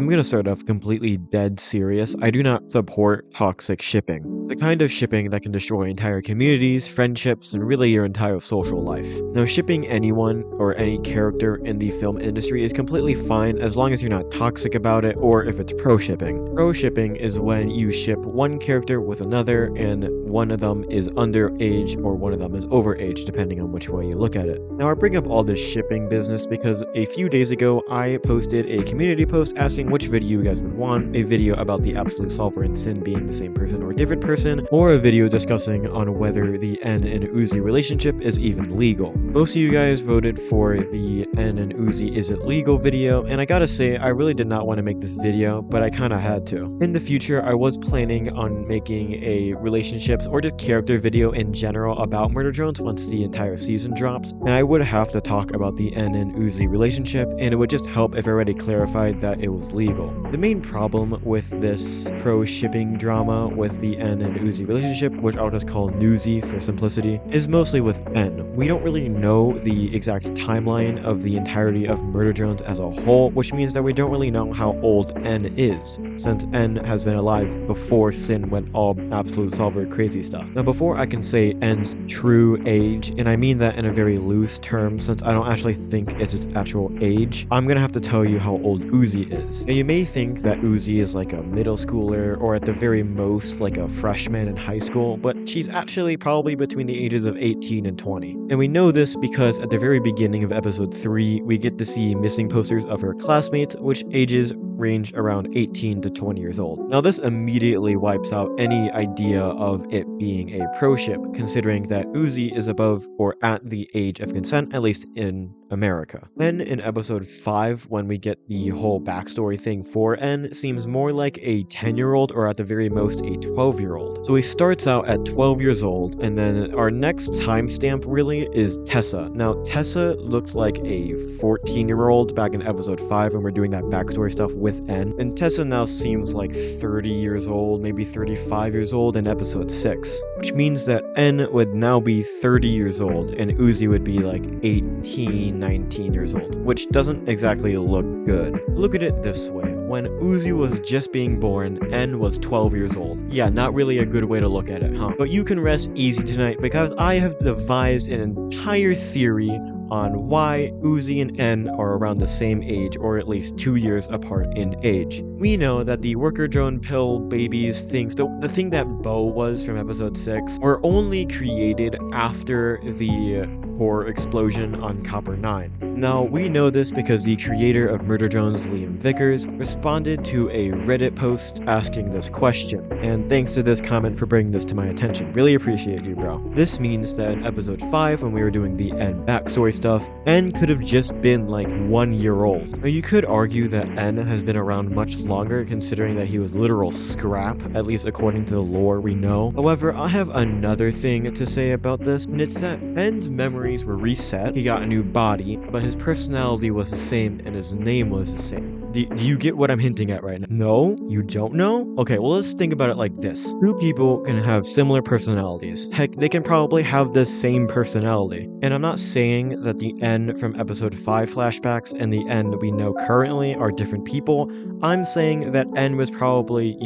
I'm gonna start off completely dead serious. I do not support toxic shipping. The kind of shipping that can destroy entire communities, friendships, and really your entire social life. Now, shipping anyone or any character in the film industry is completely fine as long as you're not toxic about it or if it's pro-shipping. Pro-shipping is when you ship one character with another and one of them is underage or one of them is overage, depending on which way you look at it. Now, I bring up all this shipping business because a few days ago, I posted a community post asking which video you guys would want, a video about the absolute solver and Sin being the same person or a different person, or a video discussing on whether the N and Uzi relationship is even legal. Most of you guys voted for the N and Uzi is it legal video, and I gotta say, I really did not want to make this video, but I kinda had to. In the future, I was planning on making a relationships or just character video in general about Murder Drones once the entire season drops, and I would have to talk about the N and Uzi relationship, and it would just help if I already clarified that it was legal. The main problem with this pro-shipping drama with the N and Uzi relationship, which I'll just call Newsy for simplicity, is mostly with N. We don't really know the exact timeline of the entirety of Murder Drones as a whole, which means that we don't really know how old N is, since N has been alive before Sin went all absolute solver crazy stuff. Now, before I can say N's true age, and I mean that in a very loose term since I don't actually think it's its actual age, I'm gonna have to tell you how old Uzi is. Now, you may think that Uzi is like a middle schooler or at the very most like a freshman in high school, but she's actually probably between the ages of 18 and 20. And we know this because at the very beginning of episode 3, we get to see missing posters of her classmates, which ages range around 18 to 20 years old. Now, this immediately wipes out any idea of it being a pro ship, considering that Uzi is above or at the age of consent, at least in America. Then in episode 5, when we get the whole backstory thing for N, seems more like a 10-year-old or at the very most a 12-year-old. So he starts out at 12 years old, and then our next timestamp really is Tessa. Now, Tessa looked like a 14-year-old back in episode 5 when we're doing that backstory stuff with N, and Tessa now seems like 30 years old, maybe 35 years old in episode 6, which means that N would now be 30 years old and Uzi would be like 18, 19 years old, which doesn't exactly look good. Look at it this way. When Uzi was just being born, N was 12 years old. Yeah, not really a good way to look at it, huh? But you can rest easy tonight because I have devised an entire theory on why Uzi and N are around the same age, or at least 2 years apart in age. We know that the worker drone pill babies things, the thing that Bo was from episode 6, were only created after the core explosion on Copper 9. Now, we know this because the creator of Murder Drones, Liam Vickers, responded to a Reddit post asking this question, and thanks to this comment for bringing this to my attention. Really appreciate you, bro. This means that in episode 5, when we were doing the N backstory stuff, N could have just been like 1 year old. Now, you could argue that N has been around much longer considering that he was literal scrap, at least according to the lore we know. However, I have another thing to say about this, and it's that N's memories were reset, he got a new body, but his personality was the same and his name was the same. Do you get what I'm hinting at right now? No? You don't know? Okay, well, let's think about it like this. Two people can have similar personalities. Heck, they can probably have the same personality. And I'm not saying that the N from episode 5 flashbacks and the N we know currently are different people. I'm saying that N was probably,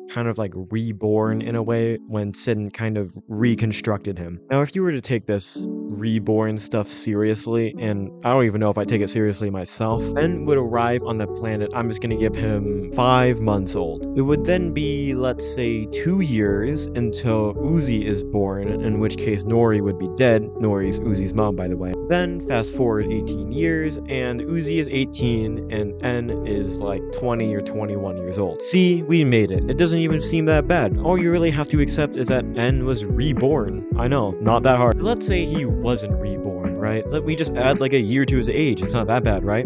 kind of like reborn in a way when Sin kind of reconstructed him. Now, if you were to take this reborn stuff seriously, and I don't even know if I take it seriously myself, N would arrive on the planet, I'm just gonna give him 5 months old. It would then be, let's say, 2 years until Uzi is born, in which case Nori would be dead. Nori's Uzi's mom, by the way. Then fast forward 18 years, and Uzi is 18, and N is like 20 or 21 years old. See, we made it. It doesn't even seem that bad. All you really have to accept is that N was reborn. I know, not that hard. Let's say he wasn't reborn, right? Let me just add like a year to his age. It's not that bad, right?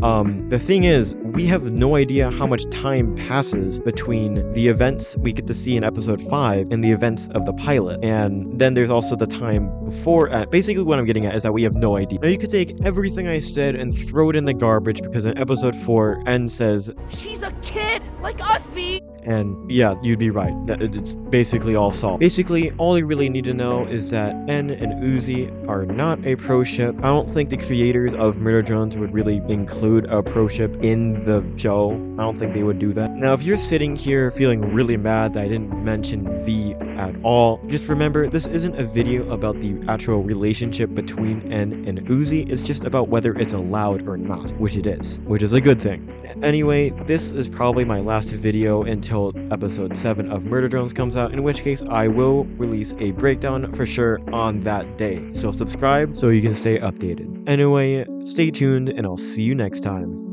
The thing is, we have no idea how much time passes between the events we get to see in episode 5 and the events of the pilot. And then there's also the time before. Basically what I'm getting at is that we have no idea. Now, you could take everything I said and throw it in the garbage because in episode 4, N says, "She's a kid, like us, V." And yeah, you'd be right. It's basically all solved. Basically, all you really need to know is that N and Uzi are not a pro ship. I don't think the creators of Murder Drones would really include a pro ship in the show. I don't think they would do that. Now, if you're sitting here feeling really mad that I didn't mention V at all, just remember this isn't a video about the actual relationship between N and Uzi, it's just about whether it's allowed or not, which it is, which is a good thing. Anyway, this is probably my last video until episode 7 of Murder Drones comes out, in which case I will release a breakdown for sure on that day. So subscribe so you can stay updated. Anyway, stay tuned and I'll see you next time.